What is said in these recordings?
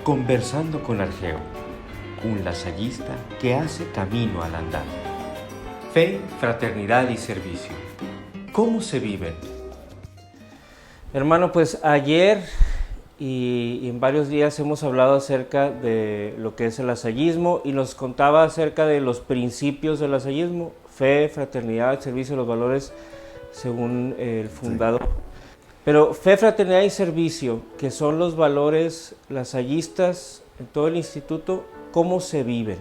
Conversando con Argeo, un lasallista que hace camino al andar. Fe, fraternidad y servicio. ¿Cómo se viven? Hermano, pues ayer y en varios días hemos hablado acerca de lo que es el lasallismo y nos contaba acerca de los principios del lasallismo: fe, fraternidad, servicio, los valores según el fundador. Sí. Pero fe, fraternidad y servicio, que son los valores lasallistas en todo el instituto, ¿cómo se viven?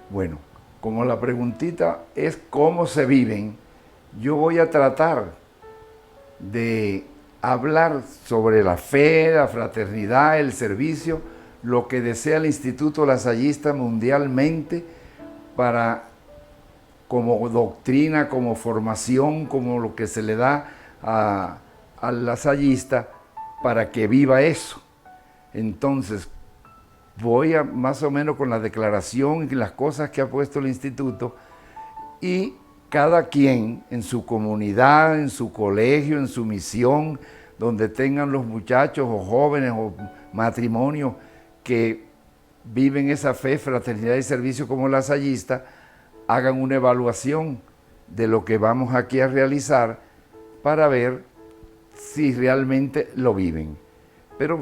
Bueno, como la preguntita es cómo se viven, yo voy a tratar de hablar sobre la fe, la fraternidad, el servicio, lo que desea el Instituto Lasallista mundialmente para, como doctrina, como formación, como lo que se le da al lasallista para que viva eso. Entonces, voy a más o menos con la declaración y las cosas que ha puesto el instituto, y cada quien en su comunidad, en su colegio, en su misión, donde tengan los muchachos o jóvenes o matrimonios que viven esa fe, fraternidad y servicio como lasallista, hagan una evaluación de lo que vamos aquí a realizar para ver si realmente lo viven. Pero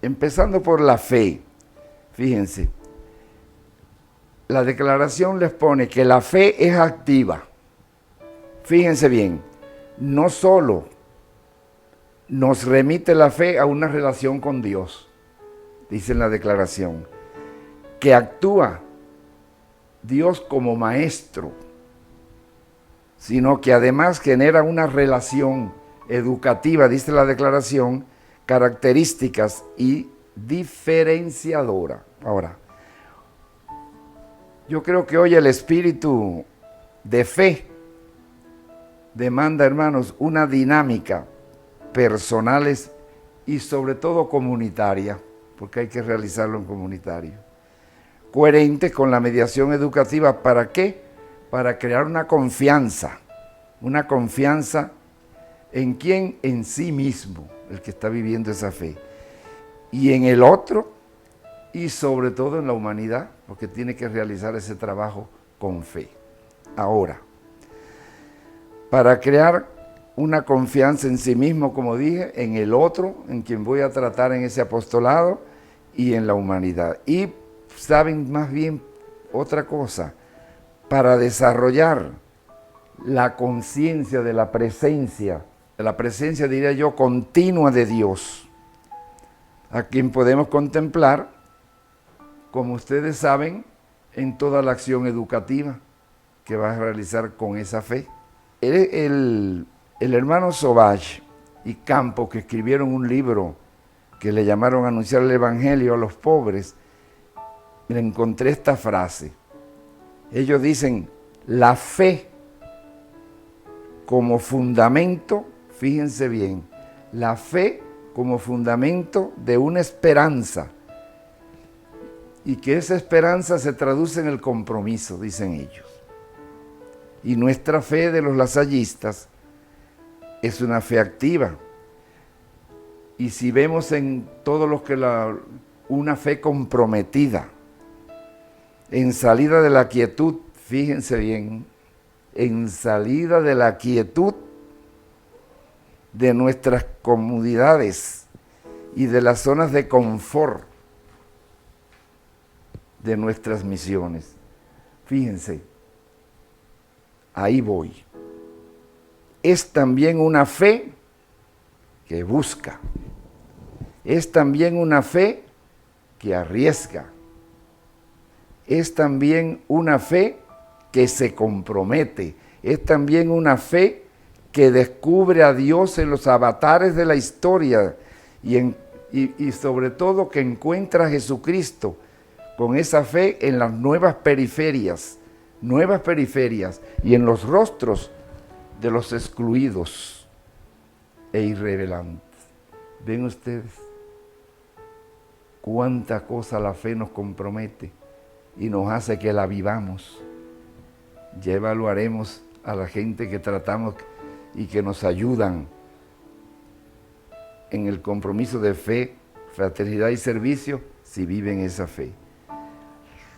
empezando por la fe, fíjense, la declaración les pone que la fe es activa. Fíjense bien, no solo nos remite la fe a una relación con Dios, dice en la declaración, que actúa Dios como maestro, sino que además genera una relación educativa, dice la declaración, características y diferenciadora. Ahora, yo creo que hoy el espíritu de fe demanda, hermanos, una dinámica personales y sobre todo comunitaria, porque hay que realizarlo en comunitario, coherente con la mediación educativa. ¿Para qué? Para crear una confianza en quién, en sí mismo, el que está viviendo esa fe, y en el otro, y sobre todo en la humanidad, porque tiene que realizar ese trabajo con fe. Ahora, para crear una confianza en sí mismo, como dije, en el otro, en quien voy a tratar en ese apostolado, y en la humanidad. Y saben más bien otra cosa, para desarrollar la conciencia de la presencia diría yo continua de Dios, a quien podemos contemplar, como ustedes saben, en toda la acción educativa que va a realizar con esa fe. El hermano Sauvage y Campos, que escribieron un libro que le llamaron Anunciar el Evangelio a los pobres, le encontré esta frase. Ellos dicen, la fe como fundamento, fíjense bien, la fe como fundamento de una esperanza, y que esa esperanza se traduce en el compromiso, dicen ellos. Y nuestra fe de los lasallistas es una fe activa. Y si vemos en todos los que una fe comprometida, en salida de la quietud, fíjense bien, en salida de la quietud de nuestras comunidades y de las zonas de confort de nuestras misiones. Fíjense, ahí voy. Es también una fe que busca, es también una fe que arriesga, es también una fe que se compromete, es también una fe que descubre a Dios en los avatares de la historia y sobre todo que encuentra a Jesucristo con esa fe en las nuevas periferias y en los rostros de los excluidos e irrevelantes. ¿Ven ustedes cuánta cosa la fe nos compromete y nos hace que la vivamos? Ya evaluaremos a la gente que tratamos y que nos ayudan en el compromiso de fe, fraternidad y servicio, si viven esa fe.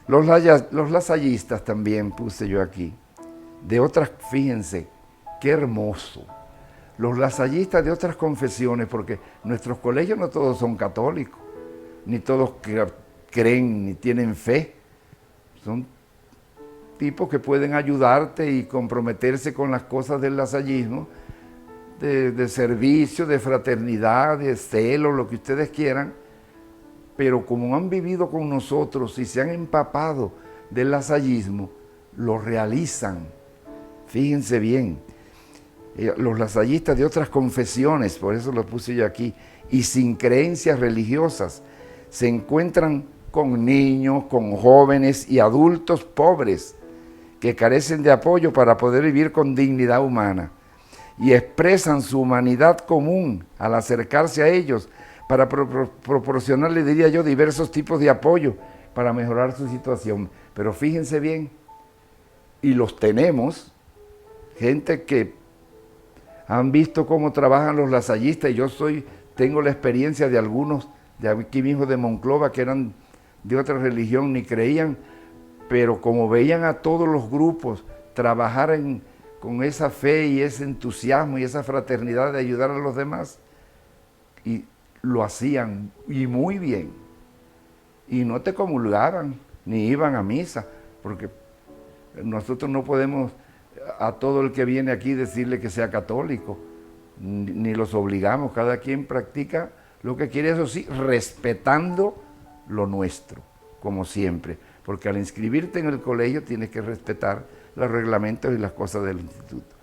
Los lasallistas también puse yo aquí, de otras, fíjense, qué hermoso. Los lasallistas de otras confesiones, porque nuestros colegios no todos son católicos, ni todos creen ni tienen fe. Son tipos que pueden ayudarte y comprometerse con las cosas del lasallismo, de servicio, de fraternidad, de celo, lo que ustedes quieran, pero como han vivido con nosotros y se han empapado del lasallismo, lo realizan. Fíjense bien, los lasallistas de otras confesiones, por eso lo puse yo aquí, y sin creencias religiosas, se encuentran con niños, con jóvenes y adultos pobres que carecen de apoyo para poder vivir con dignidad humana y expresan su humanidad común al acercarse a ellos para proporcionarles, diría yo, diversos tipos de apoyo para mejorar su situación. Pero fíjense bien, y los tenemos, gente que han visto cómo trabajan los lasallistas, y yo tengo la experiencia de algunos de aquí mismo de Monclova que eran de otra religión, ni creían, pero como veían a todos los grupos trabajar con esa fe y ese entusiasmo y esa fraternidad de ayudar a los demás, y lo hacían, y muy bien, y no te comulgaban, ni iban a misa, porque nosotros no podemos a todo el que viene aquí decirle que sea católico, ni los obligamos, cada quien practica lo que quiere, eso sí, respetando lo nuestro, como siempre, porque al inscribirte en el colegio tienes que respetar los reglamentos y las cosas del instituto.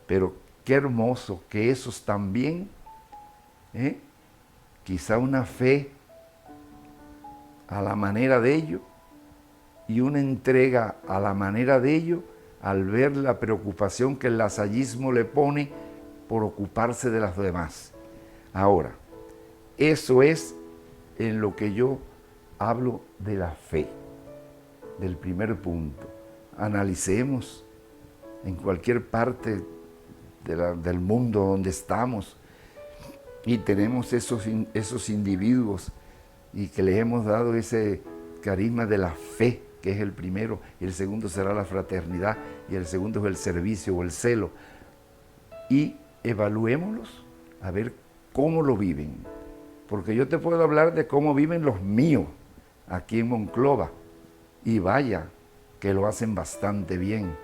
Pero qué hermoso que esos también, quizá una fe a la manera de ellos y una entrega a la manera de ellos al ver la preocupación que el lasallismo le pone por ocuparse de las demás. Ahora, eso es en lo que yo hablo de la fe, del primer punto. Analicemos en cualquier parte del mundo donde estamos y tenemos esos individuos y que les hemos dado ese carisma de la fe, que es el primero, y el segundo será la fraternidad, y el segundo es el servicio o el celo. Y evaluémoslos a ver cómo lo viven, porque yo te puedo hablar de cómo viven los míos aquí en Monclova, y vaya que lo hacen bastante bien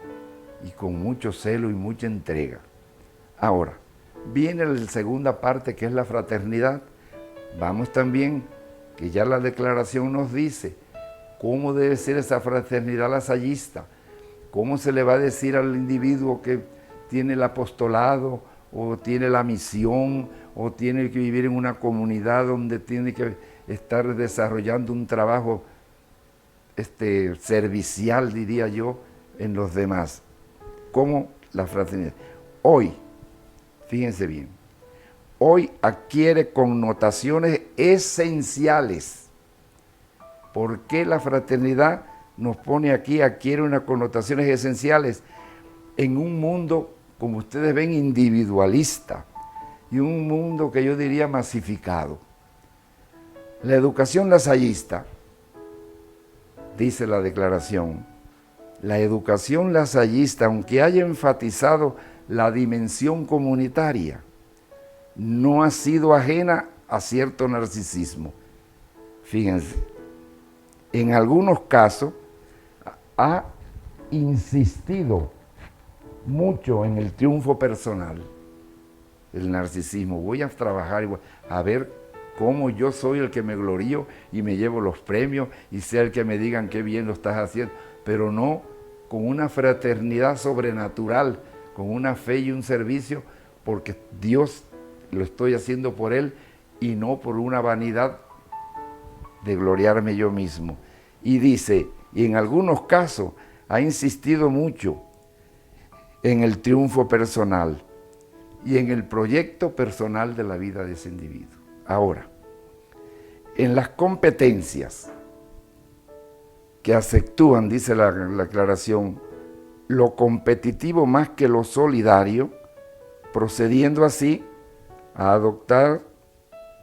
y con mucho celo y mucha entrega. Ahora, viene la segunda parte, que es la fraternidad. Vamos también, que ya la declaración nos dice cómo debe ser esa fraternidad lasallista, cómo se le va a decir al individuo que tiene el apostolado o tiene la misión o tiene que vivir en una comunidad donde tiene que estar desarrollando un trabajo servicial, diría yo, en los demás. Como la fraternidad. Hoy, fíjense bien, hoy adquiere connotaciones esenciales. ¿Por qué la fraternidad nos pone aquí, adquiere unas connotaciones esenciales? En un mundo, como ustedes ven, individualista, y un mundo que yo diría masificado. La educación lasallista, dice la declaración, la educación lasallista, aunque haya enfatizado la dimensión comunitaria, no ha sido ajena a cierto narcisismo. Fíjense, en algunos casos ha insistido mucho en el triunfo personal, el narcisismo. Voy a trabajar y a ver cómo yo soy el que me glorío y me llevo los premios y sea el que me digan qué bien lo estás haciendo, pero no con una fraternidad sobrenatural, con una fe y un servicio, porque Dios lo estoy haciendo por Él y no por una vanidad de gloriarme yo mismo. Y dice, y en algunos casos ha insistido mucho en el triunfo personal y en el proyecto personal de la vida de ese individuo. Ahora, en las competencias que acentuan, dice la aclaración, lo competitivo más que lo solidario, procediendo así a adoptar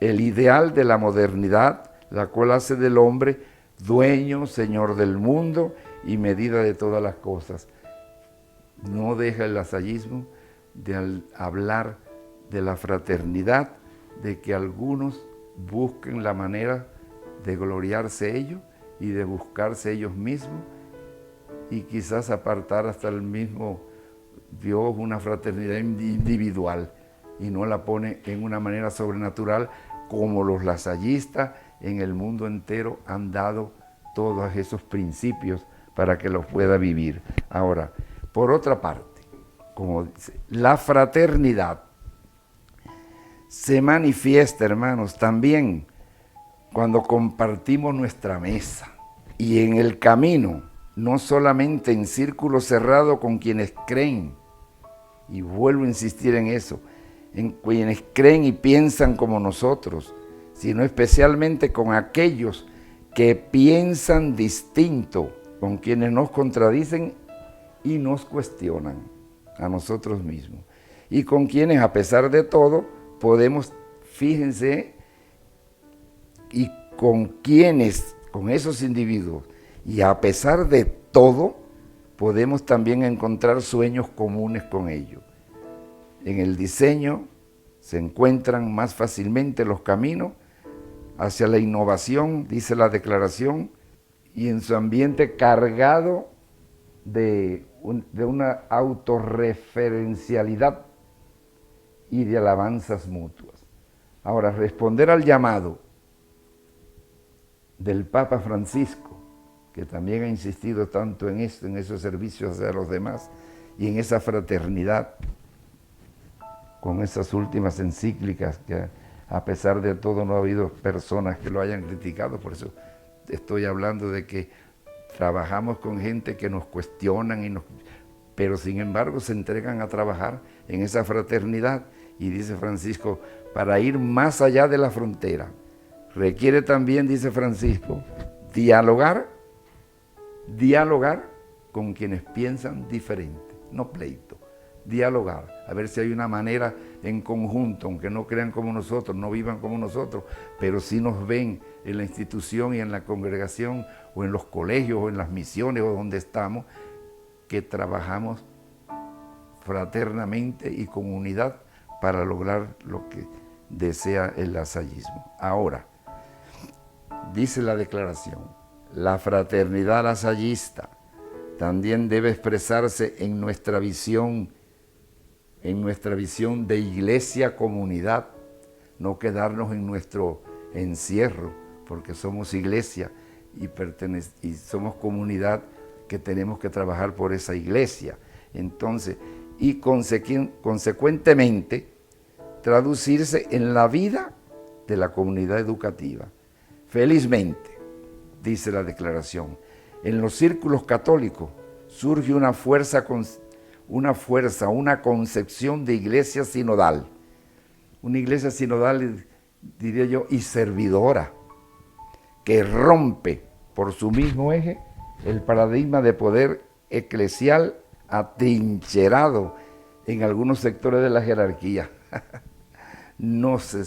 el ideal de la modernidad, la cual hace del hombre dueño, señor del mundo y medida de todas las cosas. No deja el lasallismo de hablar de la fraternidad, de que algunos busquen la manera de gloriarse ellos y de buscarse ellos mismos y quizás apartar hasta el mismo Dios una fraternidad individual y no la pone en una manera sobrenatural como los lasallistas en el mundo entero han dado todos esos principios para que los pueda vivir. Ahora, por otra parte, como dice, la fraternidad se manifiesta, hermanos, también cuando compartimos nuestra mesa y en el camino, no solamente en círculo cerrado con quienes creen, y vuelvo a insistir en eso, en quienes creen y piensan como nosotros, sino especialmente con aquellos que piensan distinto, con quienes nos contradicen y nos cuestionan a nosotros mismos, y con quienes a pesar de todo podemos, fíjense, y con quienes, con esos individuos, y a pesar de todo, podemos también encontrar sueños comunes con ellos. En el diseño se encuentran más fácilmente los caminos hacia la innovación, dice la declaración, y en su ambiente cargado de una autorreferencialidad y de alabanzas mutuas. Ahora, responder al llamado del Papa Francisco, que también ha insistido tanto en esto, en esos servicios hacia los demás y en esa fraternidad, con esas últimas encíclicas que a pesar de todo no ha habido personas que lo hayan criticado, por eso estoy hablando de que trabajamos con gente que nos cuestionan, pero sin embargo se entregan a trabajar en esa fraternidad. Y dice Francisco, para ir más allá de la frontera, requiere también, dice Francisco, dialogar con quienes piensan diferente, no pleito, dialogar, a ver si hay una manera en conjunto, aunque no crean como nosotros, no vivan como nosotros, pero sí nos ven en la institución y en la congregación, o en los colegios, o en las misiones, o donde estamos, que trabajamos fraternamente y con unidad para lograr lo que desea el lasallismo. Ahora, dice la declaración, la fraternidad lasallista también debe expresarse en nuestra visión de iglesia, comunidad, no quedarnos en nuestro encierro, porque somos iglesia y somos comunidad que tenemos que trabajar por esa iglesia. Entonces, y consecuentemente, traducirse en la vida de la comunidad educativa. Felizmente, dice la declaración, en los círculos católicos surge una concepción de iglesia sinodal. Una iglesia sinodal, diría yo, y servidora, que rompe por su mismo eje el paradigma de poder eclesial atrincherado en algunos sectores de la jerarquía. No se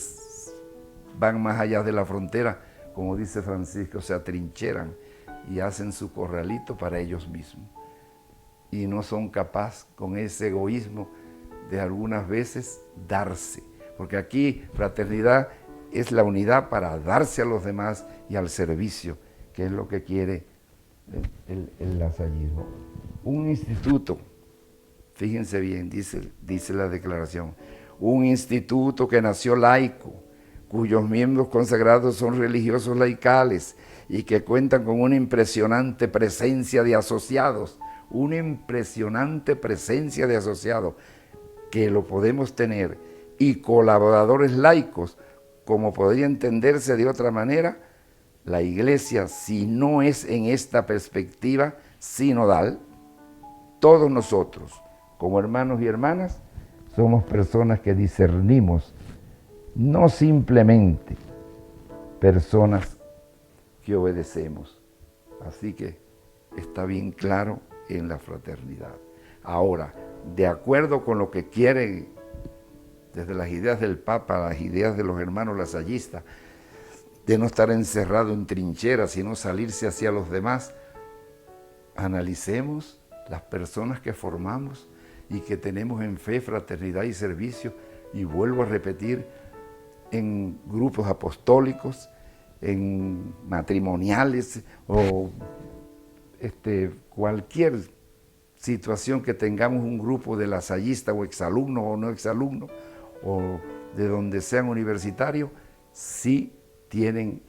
van más allá de la frontera, como dice Francisco, se atrincheran y hacen su corralito para ellos mismos. Y no son capaces, con ese egoísmo, de algunas veces darse. Porque aquí fraternidad es la unidad para darse a los demás y al servicio, que es lo que quiere el lasallismo. Un instituto, fíjense bien, dice la declaración, un instituto que nació laico, cuyos miembros consagrados son religiosos laicales y que cuentan con una impresionante presencia de asociados, que lo podemos tener, y colaboradores laicos, como podría entenderse de otra manera, la iglesia, si no es en esta perspectiva sinodal, todos nosotros, como hermanos y hermanas, somos personas que discernimos, no simplemente personas que obedecemos. Así que está bien claro en la fraternidad. Ahora, de acuerdo con lo que quieren desde las ideas del Papa, las ideas de los hermanos lasallistas, de no estar encerrado en trincheras, sino salirse hacia los demás. Analicemos las personas que formamos y que tenemos en fe, fraternidad y servicio, y vuelvo a repetir, en grupos apostólicos, en matrimoniales o cualquier situación que tengamos un grupo de lasallistas o exalumnos o no exalumnos o de donde sean universitarios, sí tienen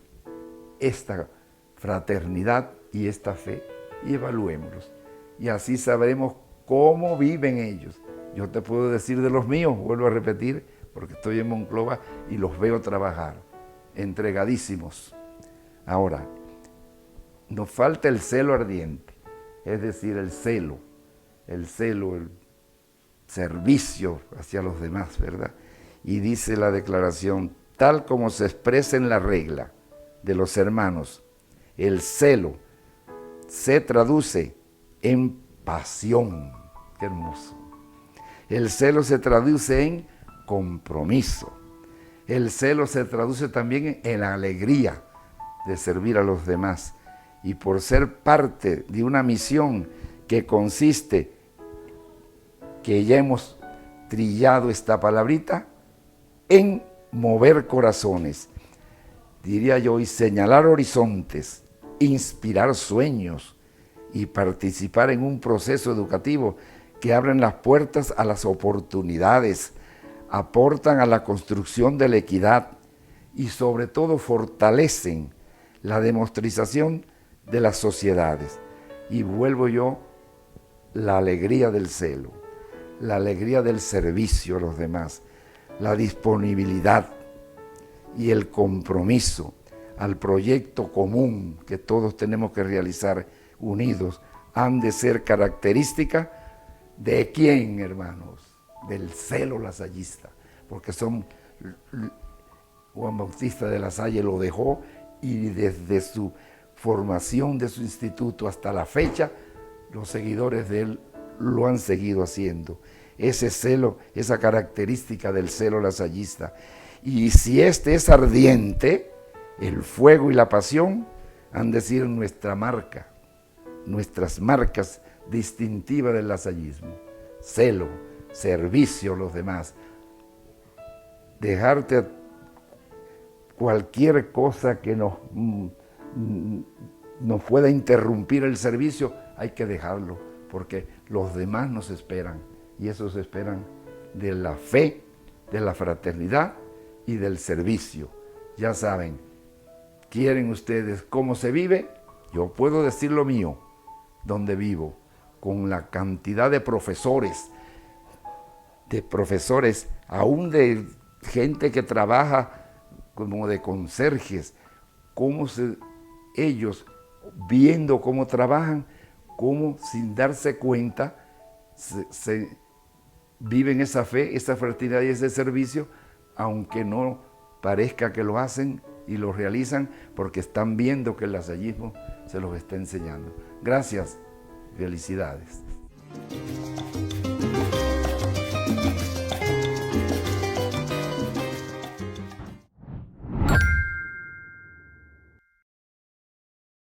esta fraternidad y esta fe, y evaluémoslos. Y así sabremos cómo viven ellos. Yo te puedo decir de los míos, vuelvo a repetir, porque estoy en Monclova y los veo trabajar, entregadísimos. Ahora, nos falta el celo ardiente, es decir, el servicio hacia los demás, ¿verdad? Y dice la declaración, tal como se expresa en la regla de los hermanos, el celo se traduce en pasión. Qué hermoso. El celo se traduce en compromiso. El celo se traduce también en la alegría de servir a los demás. Y por ser parte de una misión que consiste, que ya hemos trillado esta palabrita, en mover corazones, diría yo, y señalar horizontes, inspirar sueños y participar en un proceso educativo que abren las puertas a las oportunidades, aportan a la construcción de la equidad y sobre todo fortalecen la demostrización de las sociedades. Y vuelvo yo, la alegría del celo, la alegría del servicio a los demás, la disponibilidad y el compromiso al proyecto común que todos tenemos que realizar unidos, han de ser características de quién, hermanos, del celo lasallista, porque son, Juan Bautista de La Salle lo dejó y desde su formación de su instituto hasta la fecha, los seguidores de él lo han seguido haciendo. Ese celo, esa característica del celo lasallista. Y si este es ardiente, el fuego y la pasión han de ser nuestra marca, nuestras marcas distintivas del lasallismo. Celo, servicio a los demás. Dejarte cualquier cosa que nos pueda interrumpir el servicio, hay que dejarlo, porque los demás nos esperan, y esos esperan de la fe, de la fraternidad y del servicio. Ya saben, ¿quieren ustedes cómo se vive? Yo puedo decir lo mío, donde vivo, con la cantidad de profesores, aún de gente que trabaja como de conserjes, ellos viendo cómo trabajan, cómo sin darse cuenta se viven esa fe, esa fraternidad y ese servicio, aunque no parezca que lo hacen y lo realizan, porque están viendo que el lasallismo se los está enseñando. Gracias, felicidades.